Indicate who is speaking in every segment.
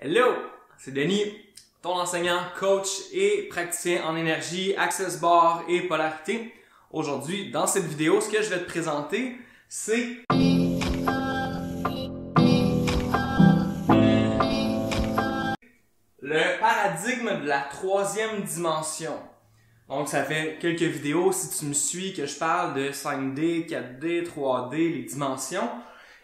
Speaker 1: Hello, c'est Denis, ton enseignant, coach et praticien en énergie, Access Bar et polarité. Aujourd'hui, dans cette vidéo, ce que je vais te présenter, c'est le paradigme de la troisième dimension. Donc, ça fait quelques vidéos, si tu me suis, que je parle de 5D, 4D, 3D, les dimensions.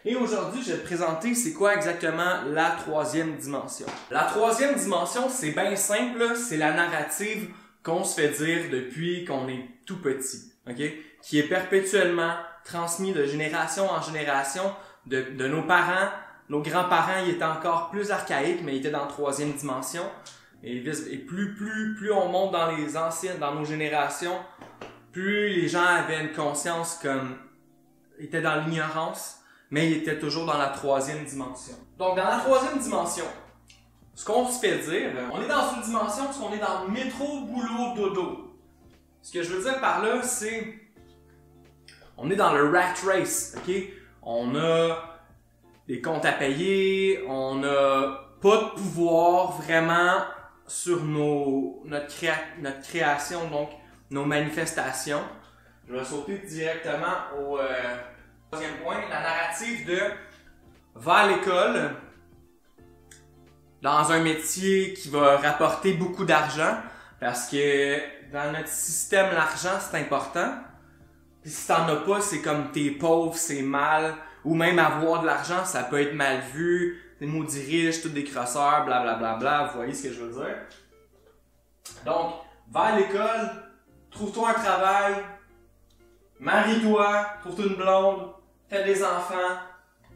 Speaker 1: Et aujourd'hui, je vais te présenter c'est quoi exactement la troisième dimension. La troisième dimension, c'est bien simple, c'est la narrative qu'on se fait dire depuis qu'on est tout petit, ok? Qui est perpétuellement transmis de génération en génération de nos parents. Nos grands-parents, ils étaient encore plus archaïques, mais ils étaient dans la troisième dimension. Et plus on monte dans les anciennes, dans nos générations, plus les gens avaient une conscience comme étaient dans l'ignorance, mais ils étaient toujours dans la troisième dimension. Donc dans la troisième dimension, ce qu'on se fait dire, on est dans une dimension parce qu'on est dans le métro, boulot, dodo. Ce que je veux dire par là, c'est on est dans le rat race, ok? On a des comptes à payer, on n'a pas de pouvoir vraiment sur notre création, donc nos manifestations. Je vais sauter directement au troisième point, la narrative de vers l'école, dans un métier qui va rapporter beaucoup d'argent, parce que dans notre système, l'argent c'est important. Puis si t'en as pas, c'est comme t'es pauvre, c'est mal, ou même avoir de l'argent, ça peut être mal vu, des maudits riches, tous des crosseurs, blablabla, bla, bla, vous voyez ce que je veux dire? Donc, vers l'école, trouve-toi un travail, marie-toi, trouve-toi une blonde, fais des enfants,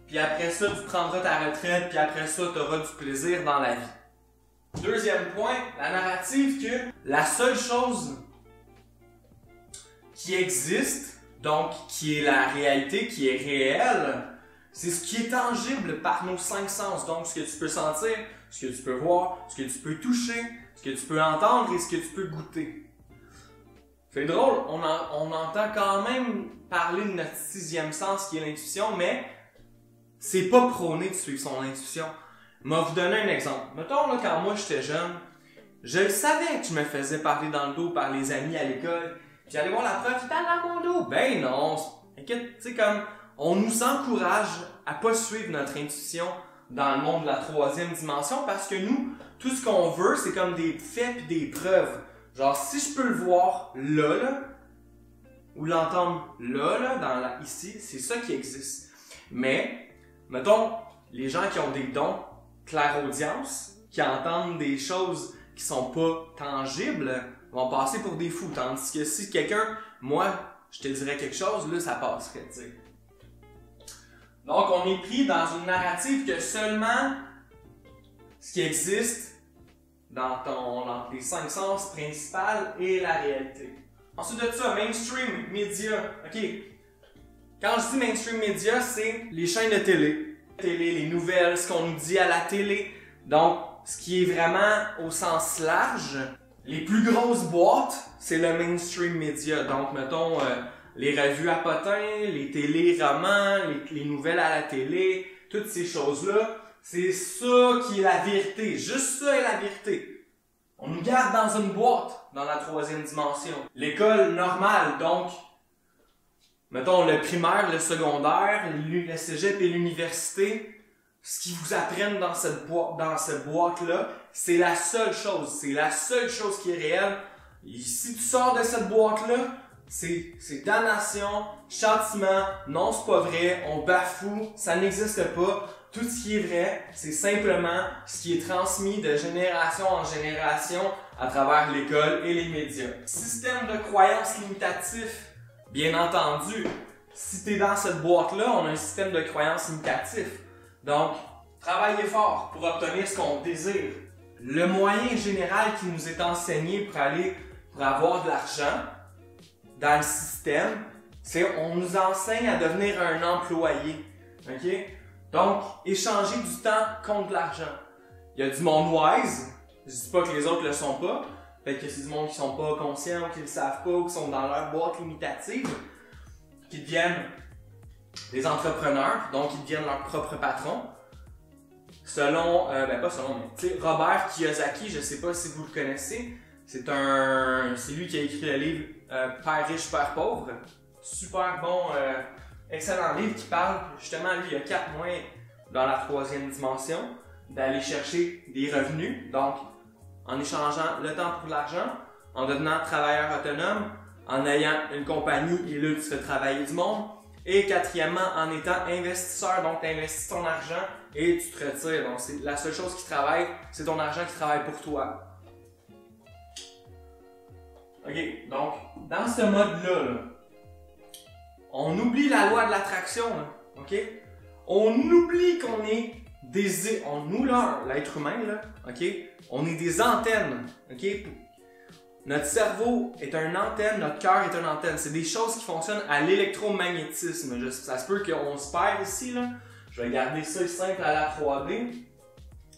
Speaker 1: puis après ça, tu prendras ta retraite, puis après ça, tu auras du plaisir dans la vie. Deuxième point, la narrative que la seule chose qui existe, donc qui est la réalité, qui est réelle, c'est ce qui est tangible par nos cinq sens. Donc, ce que tu peux sentir, ce que tu peux voir, ce que tu peux toucher, ce que tu peux entendre et ce que tu peux goûter. C'est drôle, on entend quand même parler de notre sixième sens qui est l'intuition, mais c'est pas prôné de suivre son intuition. Je vais vous donner un exemple. Mettons, là, quand moi j'étais jeune, je le savais que je me faisais parler dans le dos par les amis à l'école. Puis j'allais voir la prof, il parle dans mon dos. Ben non, inquiète, tu sais, comme on nous encourage à pas suivre notre intuition dans le monde de la troisième dimension parce que nous, tout ce qu'on veut, c'est comme des faits pis des preuves. Genre, si je peux le voir là, ou l'entendre là, ici, c'est ça qui existe. Mais, mettons, les gens qui ont des dons clairaudience, qui entendent des choses qui sont pas tangibles, vont passer pour des fous. Tandis que si quelqu'un, moi, je te dirais quelque chose, là, ça passerait, tu sais. Donc, on est pris dans une narrative que seulement ce qui existe dans tes cinq sens principales est la réalité. Ensuite de ça, mainstream media. OK. Quand je dis mainstream media, c'est les chaînes de télé. Les nouvelles, ce qu'on nous dit à la télé. Donc, ce qui est vraiment au sens large. Les plus grosses boîtes, c'est le mainstream media. Donc, mettons, les revues à potins, les télé-romans, les nouvelles à la télé, toutes ces choses-là, c'est ça qui est la vérité. Juste ça est la vérité. On nous garde dans une boîte, dans la troisième dimension. L'école normale, donc, mettons le primaire, le secondaire, le cégep et l'université, ce qu'ils vous apprennent dans cette boîte-là, c'est la seule chose. C'est la seule chose qui est réelle. Et si tu sors de cette boîte-là, c'est damnation, châtiment, non c'est pas vrai, on bafoue, ça n'existe pas. Tout ce qui est vrai, c'est simplement ce qui est transmis de génération en génération à travers l'école et les médias. Système de croyances limitatif, bien entendu. Si tu es dans cette boîte-là, on a un système de croyances limitatif. Donc, travaillez fort pour obtenir ce qu'on désire. Le moyen général qui nous est enseigné pour avoir de l'argent dans le système, c'est on nous enseigne à devenir un employé. OK? Donc, échanger du temps contre de l'argent. Il y a du monde wise, je dis pas que les autres le sont pas, fait que c'est du monde qui sont pas conscients, ou qui le savent pas, ou qui sont dans leur boîte limitative, qui deviennent des entrepreneurs, donc ils deviennent leur propre patron. selon, pas selon, mais tu sais, Robert Kiyosaki, je sais pas si vous le connaissez, c'est lui qui a écrit le livre Père riche, Père pauvre. Super bon, excellent livre qui parle, justement, lui, il y a 4 moyens dans la 3e dimension d'aller chercher des revenus, donc en échangeant le temps pour l'argent, en devenant travailleur autonome, en ayant une compagnie et là tu fais travailler du monde, et quatrièmement en étant investisseur, donc tu investis ton argent et tu te retires. Donc c'est la seule chose qui travaille, c'est ton argent qui travaille pour toi. Ok, donc dans ce mode-là, on oublie la loi de l'attraction, ok? On oublie qu'on est nous là, l'être humain là, ok? On est des antennes, ok? Notre cerveau est une antenne, notre cœur est une antenne. C'est des choses qui fonctionnent à l'électromagnétisme. Ça se peut qu'on se perd ici là. Je vais garder ça simple à la 3D.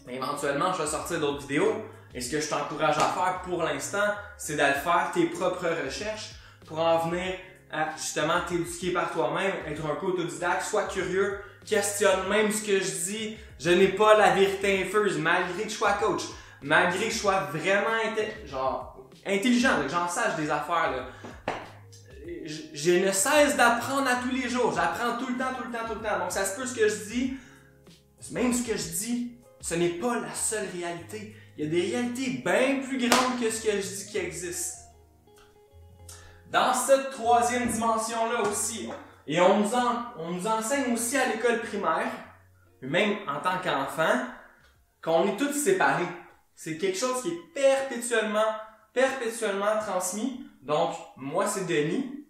Speaker 1: Mais éventuellement, je vais sortir d'autres vidéos. Et ce que je t'encourage à faire pour l'instant, c'est d'aller faire tes propres recherches pour en venir à justement t'éduquer par toi-même, être un peu autodidacte, sois curieux, questionne même ce que je dis. Je n'ai pas la vérité infuse, malgré que je sois coach, malgré que je sois vraiment intelligent, que j'en sache des affaires. Là. Je ne cesse d'apprendre à tous les jours. J'apprends tout le temps. Donc ça se peut ce que je dis, même ce que je dis, ce n'est pas la seule réalité. Il y a des réalités bien plus grandes que ce que je dis qui existent. Dans cette 3e dimension-là aussi, et on nous enseigne aussi à l'école primaire, même en tant qu'enfant, qu'on est tous séparés. C'est quelque chose qui est perpétuellement transmis. Donc, moi, c'est Denis.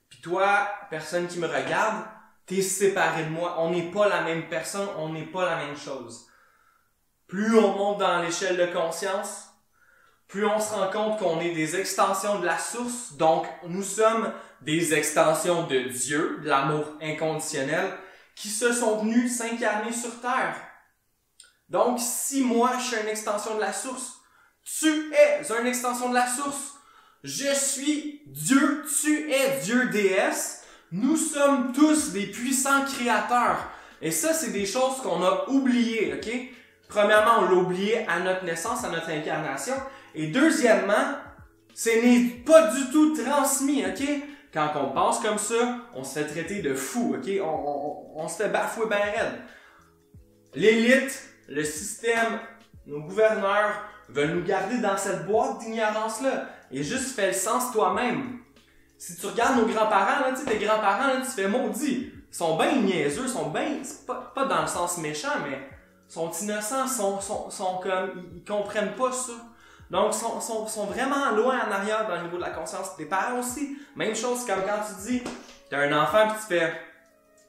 Speaker 1: Puis toi, personne qui me regarde, t'es séparé de moi. On n'est pas la même personne, on n'est pas la même chose. Plus on monte dans l'échelle de conscience, plus on se rend compte qu'on est des extensions de la source. Donc, nous sommes des extensions de Dieu, de l'amour inconditionnel, qui se sont venus s'incarner sur Terre. Donc, si moi, je suis une extension de la source, tu es une extension de la source. Je suis Dieu, tu es Dieu déesse. Nous sommes tous des puissants créateurs. Et ça, c'est des choses qu'on a oubliées, ok? Premièrement, on l'a oublié à notre naissance, à notre incarnation. Et deuxièmement, ce n'est pas du tout transmis, ok? Quand on pense comme ça, on se fait traiter de fou, ok? On se fait bafouer bien raide. L'élite, le système, nos gouverneurs veulent nous garder dans cette boîte d'ignorance-là. Et juste fais le sens toi-même. Si tu regardes nos grands-parents, là, tes grands-parents, là, tu fais maudit. Ils sont bien niaiseux, c'est pas dans le sens méchant, mais ils sont innocents, sont comme, ils comprennent pas ça. Donc, sont vraiment loin en arrière dans le niveau de la conscience. Tes parents aussi, même chose comme quand tu dis, t'as un enfant pis tu fais,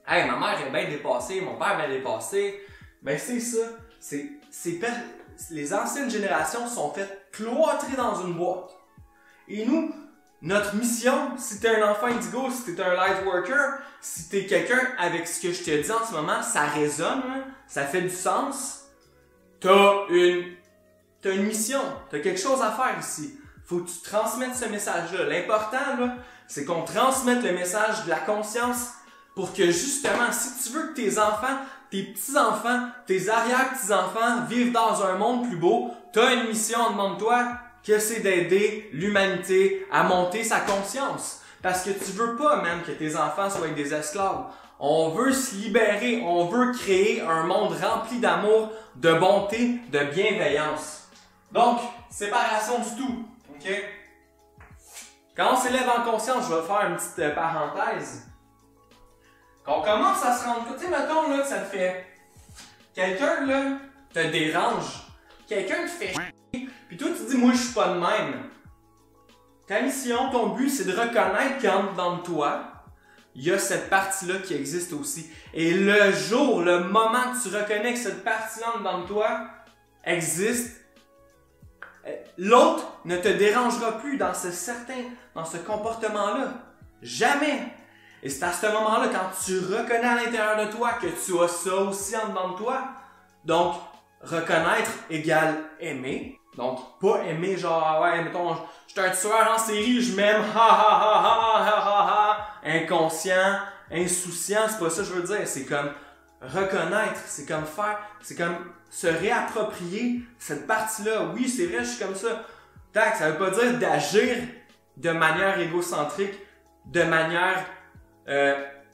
Speaker 1: hey, ma mère est bien dépassée, mon père est bien dépassé. Ben, c'est ça. Les anciennes générations sont faites cloîtrer dans une boîte. Et nous, notre mission, si t'es un enfant indigo, si t'es un light worker, si t'es quelqu'un avec ce que je te dis en ce moment, ça résonne, hein, ça fait du sens. T'as une mission, t'as quelque chose à faire ici. Faut que tu transmettes ce message-là. L'important, là, c'est qu'on transmette le message de la conscience pour que justement, si tu veux que tes enfants, tes petits-enfants, tes arrière-petits-enfants vivent dans un monde plus beau, t'as une mission, demande-toi, que c'est d'aider l'humanité à monter sa conscience. Parce que tu veux pas même que tes enfants soient des esclaves. On veut se libérer, on veut créer un monde rempli d'amour, de bonté, de bienveillance. Donc, séparation du tout, ok? Quand on s'élève en conscience, je vais faire une petite parenthèse. Quand on commence à se rendre compte, tu sais, mettons là, que ça te fait... Quelqu'un là, te dérange. Quelqu'un te fait chier. Puis toi, tu dis, moi, je suis pas de même. Ta mission, ton but, c'est de reconnaître qu'en dedans de toi, il y a cette partie-là qui existe aussi. Et le jour, le moment que tu reconnais que cette partie-là en dedans de toi existe, l'autre ne te dérangera plus dans ce comportement-là. Jamais. Et c'est à ce moment-là, quand tu reconnais à l'intérieur de toi que tu as ça aussi en dedans de toi, donc, reconnaître égale aimer. Donc, pas aimer genre, ouais, mettons, je suis un tueur en série, je m'aime, ha ha ha ha ha ha ha, inconscient, insouciant, c'est pas ça que je veux dire. C'est comme reconnaître, c'est comme se réapproprier cette partie-là. Oui, c'est vrai, je suis comme ça. Tac, ça veut pas dire d'agir de manière égocentrique, de manière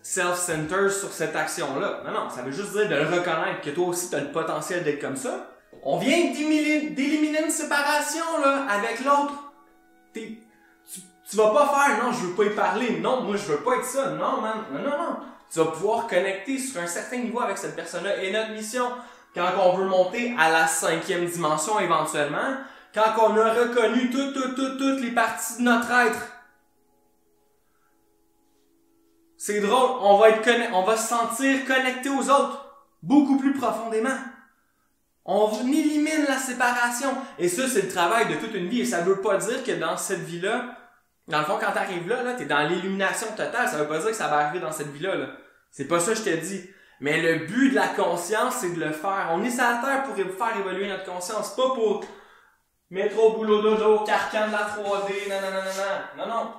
Speaker 1: self-centered sur cette action-là. Non, ça veut juste dire de le reconnaître, que toi aussi tu as le potentiel d'être comme ça. On vient d'éliminer une séparation là, avec l'autre. Tu vas pas faire, non, je veux pas y parler, non, moi je veux pas être ça, non, man, non. Tu vas pouvoir connecter sur un certain niveau avec cette personne-là. Et notre mission, quand on veut monter à la 5e dimension éventuellement, quand on a reconnu toutes les parties de notre être, c'est drôle, on va se sentir connecté aux autres, beaucoup plus profondément. On élimine la séparation. Et ça, c'est le travail de toute une vie. Et ça veut pas dire que dans cette vie-là, dans le fond, quand t'arrives là, t'es dans l'illumination totale. Ça veut pas dire que ça va arriver dans cette vie-là, là. C'est pas ça que je te dis. Mais le but de la conscience, c'est de le faire. On est sur la terre pour faire évoluer notre conscience, pas pour mettre au boulot dodo, carcan de la 3D, non.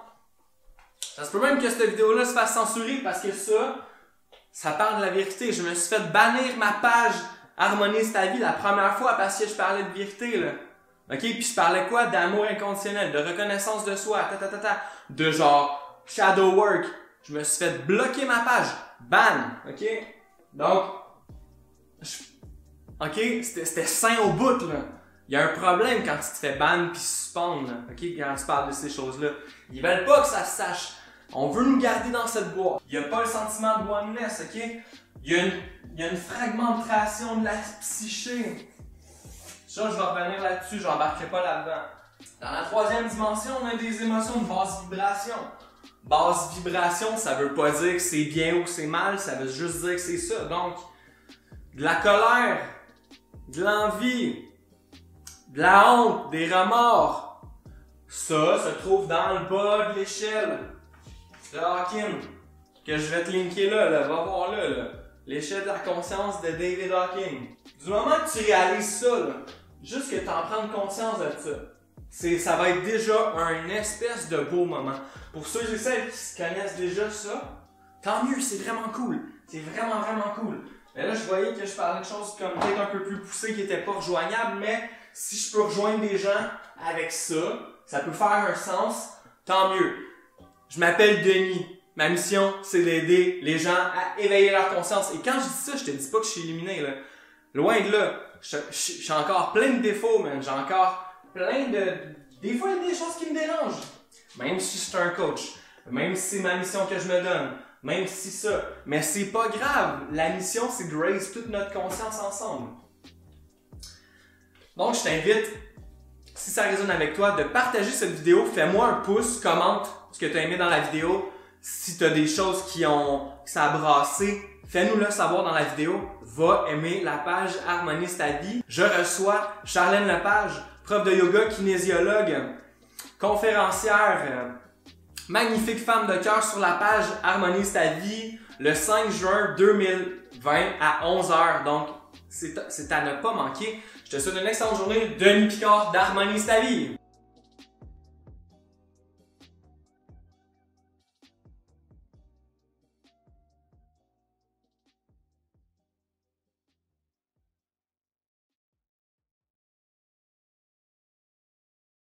Speaker 1: Ça se peut même que cette vidéo-là se fasse censurer parce que ça parle de la vérité. Je me suis fait bannir ma page Harmonise ta vie la première fois parce que je parlais de vérité, là. Ok? Puis je parlais quoi? D'amour inconditionnel, de reconnaissance de soi, de genre shadow work. Je me suis fait bloquer ma page. Ban! Ok? Donc, ok? C'était sain au bout, là. Il y a un problème quand tu te fais ban puis suspendre, là. Ok? Quand tu parles de ces choses-là. Ils veulent pas que ça se sache. On veut nous garder dans cette boîte. Il n'y a pas le sentiment de oneness, ok? Il y a une fragmentation de la psyché. Ça, je vais revenir là-dessus, je n'embarquerai pas là-dedans. Dans la 3e dimension, on a des émotions de basse vibration. Basse vibration, ça veut pas dire que c'est bien ou c'est mal, ça veut juste dire que c'est ça. Donc, de la colère, de l'envie, de la honte, des remords, ça se trouve dans le bas de l'échelle de Hawking, que je vais te linker là, va voir là. L'échelle de la conscience de David Hawking. Du moment que tu réalises ça, là, juste que tu en prends conscience de ça, ça va être déjà un espèce de beau moment. Pour ceux et celles qui se connaissent déjà ça, tant mieux, c'est vraiment cool. C'est vraiment, vraiment cool. Mais là, je voyais que je parlais de choses comme peut-être un peu plus poussées qui n'étaient pas rejoignables, mais si je peux rejoindre des gens avec ça peut faire un sens, tant mieux. Je m'appelle Denis. Ma mission, c'est d'aider les gens à éveiller leur conscience. Et quand je dis ça, je te dis pas que je suis éliminé, là. Loin de là. J'ai encore plein de défauts, man. J'ai encore plein de... Des fois, il y a des choses qui me dérangent. Même si je suis un coach. Même si c'est ma mission que je me donne. Même si ça. Mais c'est pas grave. La mission, c'est de raise toute notre conscience ensemble. Donc, je t'invite, si ça résonne avec toi, de partager cette vidéo. Fais-moi un pouce, commente ce que tu as aimé dans la vidéo. Si tu as des choses qui ça a brassé, fais-nous-le savoir dans la vidéo. Va aimer la page Harmonise ta vie. Je reçois Charlène Lepage, prof de yoga, kinésiologue, conférencière, magnifique femme de cœur sur la page Harmonise ta vie le 5 juin 2020 à 11h. Donc, c'est à ne pas manquer. Je te souhaite une excellente journée. Denis Picard d'Harmonise ta vie.